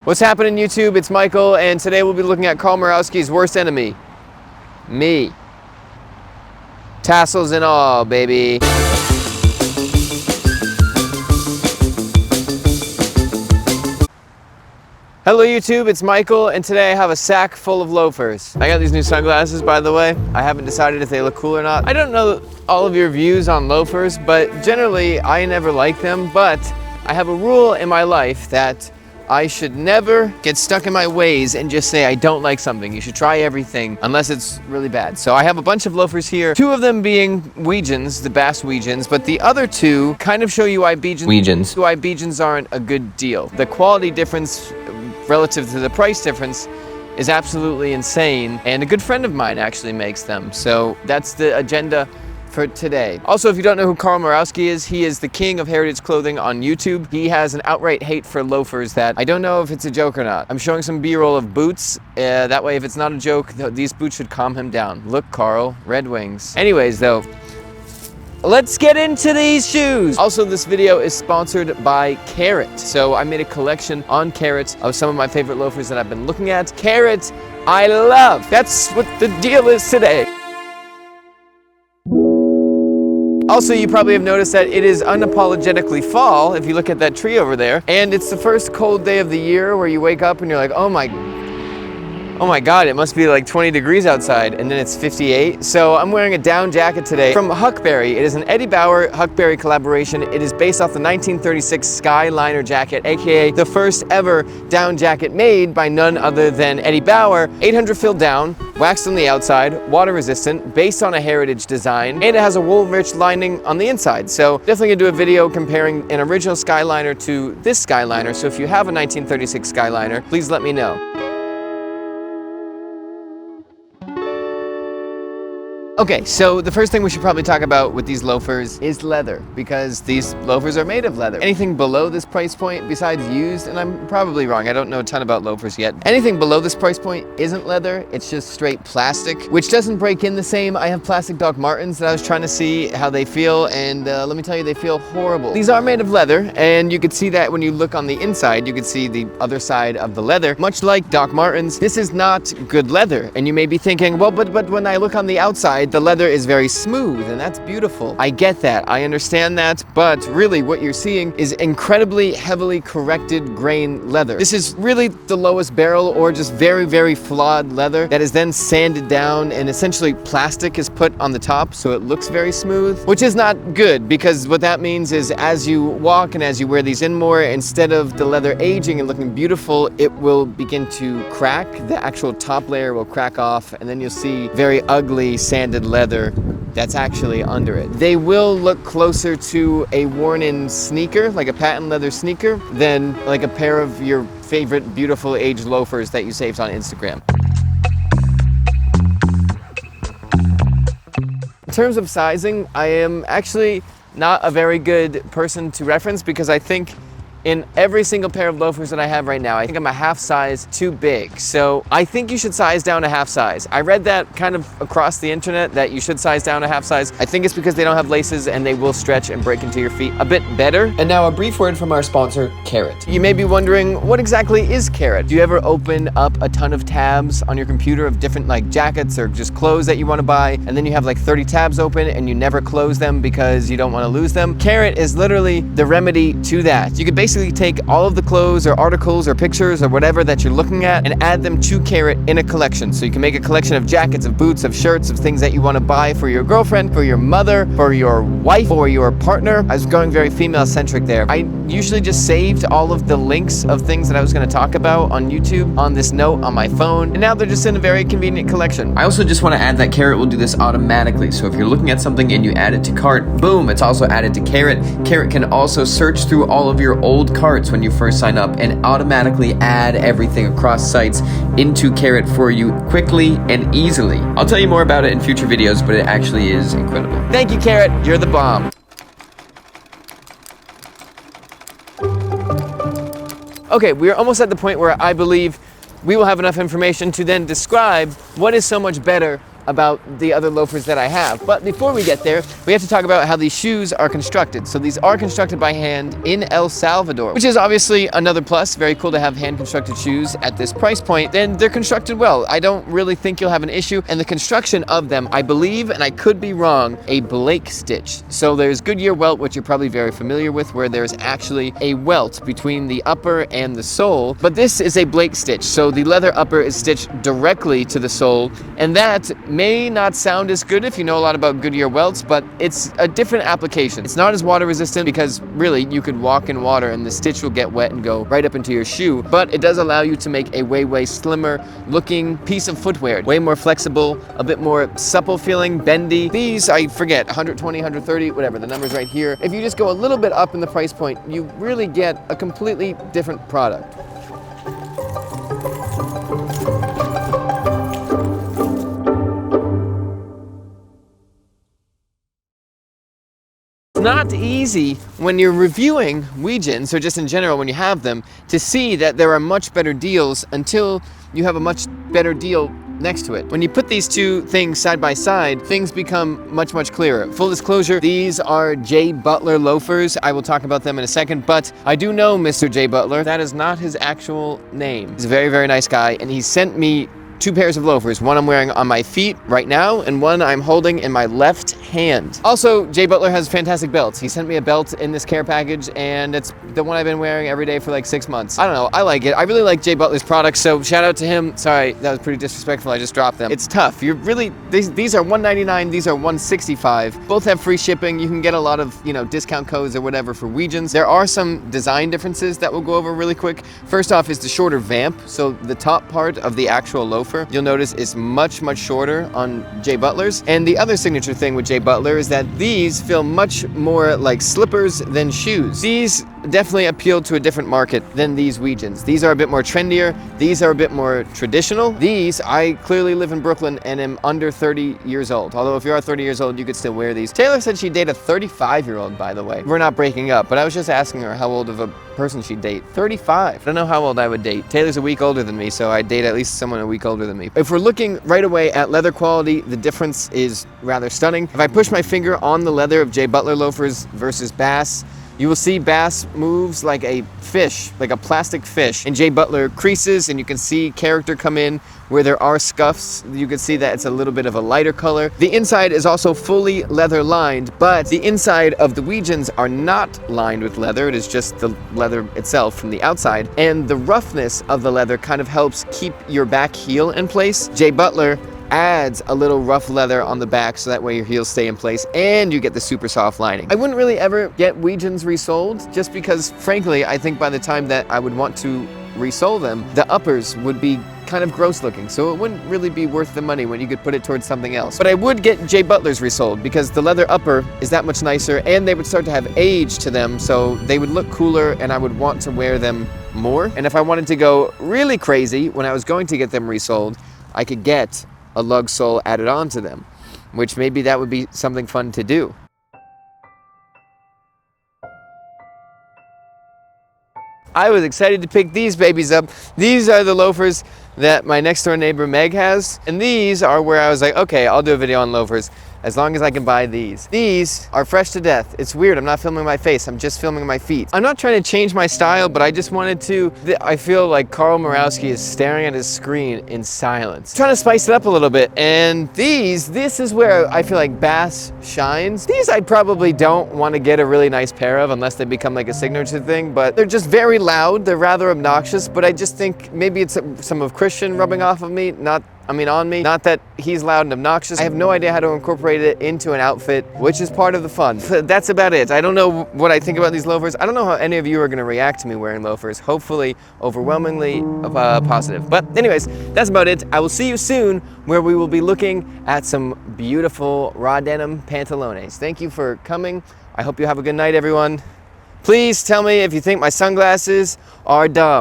What's happening, YouTube? It's Michael, and today we'll be looking at Karl Morawski's worst enemy, me. Tassels and all, baby. Hello YouTube, it's Michael, and today I have a sack full of loafers. I got these new sunglasses, by the way. I haven't decided if they look cool or not. I don't know all of your views on loafers, but generally I never like them, but I have a rule in my life that I should never get stuck in my ways and just say I don't like something. You should try everything unless it's really bad. So I have a bunch of loafers here, two of them being Weegens, the Bass Weegens, but the other two kind of show you why Weegens aren't a good deal. The quality difference relative to the price difference is absolutely insane, and a good friend of mine actually makes them. So that's the agenda for today. Also, if you don't know who Karl Morawski is, he is the king of heritage clothing on YouTube. He has an outright hate for loafers that I don't know if it's a joke or not. I'm showing some B-roll of boots. That way, if it's not a joke, these boots should calm him down. Look, Karl, Red Wings. Anyways, though, let's get into these shoes. Also, this video is sponsored by Carrot. So I made a collection on Carrot of some of my favorite loafers that I've been looking at. Carrot, I love. That's what the deal is today. Also, you probably have noticed that it is unapologetically fall, if you look at that tree over there. And it's the first cold day of the year where you wake up and you're like, oh my God, it must be like 20 degrees outside, and then it's 58. So I'm wearing a down jacket today from Huckberry. It is an Eddie Bauer Huckberry collaboration. It is based off the 1936 Skyliner jacket, AKA the first ever down jacket made by none other than Eddie Bauer. 800 fill down, waxed on the outside, water resistant, based on a heritage design, and it has a wool-rich lining on the inside. So definitely gonna do a video comparing an original Skyliner to this Skyliner. So if you have a 1936 Skyliner, please let me know. Okay, so the first thing we should probably talk about with these loafers is leather, because these loafers are made of leather. Anything below this price point, besides used, and I'm probably wrong, I don't know a ton about loafers yet. Anything below this price point isn't leather, it's just straight plastic, which doesn't break in the same. I have plastic Doc Martens that I was trying to see how they feel, and let me tell you, they feel horrible. These are made of leather, and you could see that when you look on the inside, you could see the other side of the leather. Much like Doc Martens, this is not good leather, and you may be thinking, well, but when I look on the outside, the leather is very smooth, and that's beautiful. I get that, I understand that, but really what you're seeing is incredibly heavily corrected grain leather. This is really the lowest barrel, or just very, very flawed leather that is then sanded down, and essentially plastic is put on the top so it looks very smooth, which is not good, because what that means is as you walk and as you wear these in more, instead of the leather aging and looking beautiful, it will begin to crack. The actual top layer will crack off, and then you'll see very ugly sanded leather that's actually under it. They will look closer to a worn-in sneaker, like a patent leather sneaker, than like a pair of your favorite beautiful aged loafers that you saved on Instagram. In terms of sizing, I am actually not a very good person to reference, because I think in every single pair of loafers that I have right now, I think I'm a half size too big. So I think you should size down a half size. I read that kind of across the internet, that you should size down a half size. I think it's because they don't have laces and they will stretch and break into your feet a bit better. And now a brief word from our sponsor, Carrot. You may be wondering, what exactly is Carrot? Do you ever open up a ton of tabs on your computer of different like jackets or just clothes that you want to buy, and then you have like 30 tabs open and you never close them because you don't want to lose them? Carrot is literally the remedy to that. You could basically take all of the clothes or articles or pictures or whatever that you're looking at and add them to Carrot in a collection. So you can make a collection of jackets, of boots, of shirts, of things that you want to buy for your girlfriend, for your mother, for your wife, or your partner. I was going very female-centric there. I usually just saved all of the links of things that I was going to talk about on YouTube on this note on my phone, and now they're just in a very convenient collection. I also just want to add that Carrot will do this automatically. So if you're looking at something and you add it to cart, boom, it's also added to Carrot. Carrot can also search through all of your old carts when you first sign up and automatically add everything across sites into Carrot for you quickly and easily. I'll tell you more about it in future videos, but it actually is incredible. Thank you, Carrot. You're the bomb. Okay, we're almost at the point where I believe we will have enough information to then describe what is so much better about the other loafers that I have. But before we get there, we have to talk about how these shoes are constructed. So these are constructed by hand in El Salvador, which is obviously another plus. Very cool to have hand constructed shoes at this price point. Then they're constructed well. I don't really think you'll have an issue. And the construction of them, I believe, and I could be wrong, a Blake stitch. So there's Goodyear welt, which you're probably very familiar with, where there's actually a welt between the upper and the sole. But this is a Blake stitch. So the leather upper is stitched directly to the sole, and that may not sound as good if you know a lot about Goodyear welts, but it's a different application. It's not as water resistant because really you could walk in water and the stitch will get wet and go right up into your shoe, but it does allow you to make a way slimmer looking piece of footwear. Way more flexible, a bit more supple feeling, bendy. These, I forget, 120, 130, whatever, the number's right here. If you just go a little bit up in the price point, you really get a completely different product. It's not easy when you're reviewing Weejuns, or just in general when you have them, to see that there are much better deals until you have a much better deal next to it. When you put these two things side by side, things become much clearer. Full disclosure, these are J. Butler loafers. I will talk about them in a second, but I do know Mr. J. Butler. That is not his actual name. He's a very nice guy, and he sent me two pairs of loafers. One I'm wearing on my feet right now, and one I'm holding in my left hand. Also, Jay Butler has fantastic belts. He sent me a belt in this care package, and it's the one I've been wearing every day for like 6 months. I don't know, I like it. I really like Jay Butler's products, so shout out to him. Sorry, that was pretty disrespectful, I just dropped them. It's tough. You're really, these are $199, these are $165. Both have free shipping. You can get a lot of, discount codes or whatever for Weejuns. There are some design differences that we'll go over really quick. First off is the shorter vamp. So the top part of the actual loafer, you'll notice is much shorter on Jay Butler's. And the other signature thing with Jay Butler is that these feel much more like slippers than shoes. These definitely appeal to a different market than these Weejuns. These are a bit more trendier. These are a bit more traditional. These, I clearly live in Brooklyn and am under 30 years old. Although if you are 30 years old, you could still wear these. Taylor said she'd date a 35-year-old, by the way. We're not breaking up, but I was just asking her how old of a person she'd date. 35. I don't know how old I would date. Taylor's a week older than me, so I'd date at least someone a week older than me. If we're looking right away at leather quality, the difference is rather stunning. If I push my finger on the leather of Jay Butler loafers versus Bass, you will see Bass moves like a fish, like a plastic fish. And Jay Butler creases, and you can see character come in where there are scuffs. You can see that it's a little bit of a lighter color. The inside is also fully leather lined, but the inside of the Weejuns are not lined with leather. It is just the leather itself from the outside. And the roughness of the leather kind of helps keep your back heel in place. Jay Butler adds a little rough leather on the back so that way your heels stay in place and you get the super soft lining. I wouldn't really ever get Weejuns resold just because, frankly, I think by the time that I would want to resole them, the uppers would be kind of gross looking, so it wouldn't really be worth the money when you could put it towards something else. But I would get Jay Butler's resold because the leather upper is that much nicer and they would start to have age to them, so they would look cooler and I would want to wear them more. And if I wanted to go really crazy when I was going to get them resold, I could get a lug sole added on to them, which maybe that would be something fun to do. I was excited to pick these babies up. These are the loafers that my next door neighbor Meg has, and these are where I was like, okay, I'll do a video on loafers as long as I can buy these. These are fresh to death. It's weird, I'm not filming my face, I'm just filming my feet. I'm not trying to change my style, but I just wanted to, I feel like Carl Morawski is staring at his screen in silence. I'm trying to spice it up a little bit, and this is where I feel like Bass shines. These I probably don't want to get a really nice pair of unless they become like a signature thing, but they're just very loud, they're rather obnoxious, but I just think maybe it's some of Christian rubbing off of me, on me. Not that he's loud and obnoxious. I have no idea how to incorporate it into an outfit, which is part of the fun. That's about it. I don't know what I think about these loafers. I don't know how any of you are gonna react to me wearing loafers. Hopefully, overwhelmingly positive. But anyways, that's about it. I will see you soon where we will be looking at some beautiful raw denim pantalones. Thank you for coming. I hope you have a good night, everyone. Please tell me if you think my sunglasses are dumb.